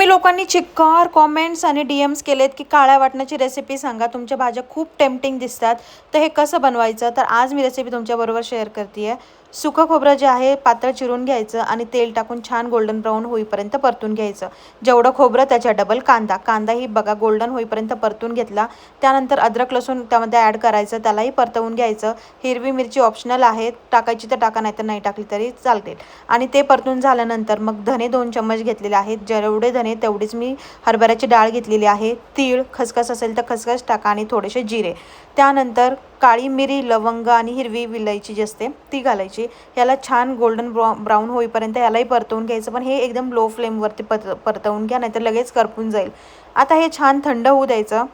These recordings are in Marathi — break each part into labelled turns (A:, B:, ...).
A: तुम्ही लोकांनी चिक्कार कॉमेंट्स आणि DMs केलेत की काळ्या वाटणाची रेसिपी सांगा, तुमच्या भाज्या खूप टेम्पटिंग दिसतात, तर हे कसं बनवायचं. तर आज मी रेसिपी तुमच्याबरोबर शेअर करते आहे. सुकं खोबरं जे आहे पातळ चिरून घ्यायचं आणि तेल टाकून छान गोल्डन ब्राऊन होईपर्यंत परतून घ्यायचं. जेवढं खोबरं त्याच्या डबल कांदाही बघा गोल्डन होईपर्यंत परतून घेतला. त्यानंतर अद्रक लसूण त्यामध्ये ॲड करायचं, त्यालाही परतवून घ्यायचं. हिरवी मिरची ऑप्शनल आहे, टाकायची तर टाका, नाही तर नाही टाकली तरी चालते. आणि ते परतून झाल्यानंतर मग धने 2 चम्मच घेतलेले आहेत. जेवढे धने तेवढीच मी हरभऱ्याची डाळ घेतलेली आहे. तीळ, खसखस असेल तर खसखस टाका आणि थोडेसे जिरे. त्यानंतर काळी मिरी, लवंग आणि हिरवी विलायची जी असते ती घालायची. याला छान गोल्डन ब्राऊन होईपर्यंत यालाही परतवून घ्यायचं, पण हे एकदम लो फ्लेमवरती परतवून घ्या, नाहीतर लगेच करपून जाईल. आता हे छान थंड होऊ द्यायचं.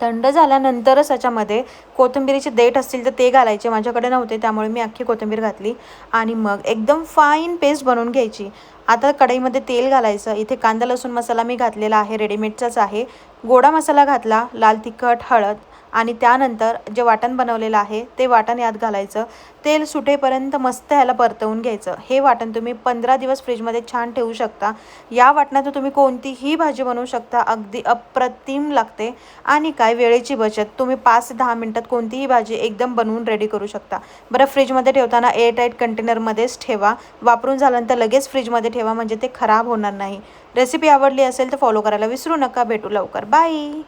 A: थंड झाल्यानंतरच याच्यामध्ये कोथिंबीरीचे देठ असतील तर ते घालायचे. माझ्याकडे नव्हते त्यामुळे मी अख्खी कोथिंबीर घातली आणि मग एकदम फाईन पेस्ट बनवून घ्यायची. आता कढईमध्ये तेल घालायचं. इथे कांदा लसूण मसाला मी घातलेला आहे, रेडीमेडचाच आहे. गोडा मसाला घातला, लाल तिखट, हळद आणि त्यानंतर जे वाटण बनवलेलं आहे ते वाटण यात घालायचं. तेल सुटेपर्यंत मस्त ह्याला परतवून घ्यायचं. हे वाटण तुम्ही 15 दिवस फ्रीजमध्ये छान ठेवू शकता. या वाटणात तुम्ही कोणतीही भाजी बनवू शकता, अगदी अप्रतिम लागते. आणि काय वेळेची बचत, तुम्ही 5 ते 10 मिनटात कोणतीही भाजी एकदम बनवून रेडी करू शकता. बरं, फ्रीजमध्ये ठेवताना एअरटाईट कंटेनरमध्येच ठेवा. वापरून झाल्यानंतर लगेच फ्रीजमध्ये ठेवा, म्हणजे ते खराब होणार नाही. रेसिपी आवडली असेल तर फॉलो करायला विसरू नका. भेटू लवकर. बाय.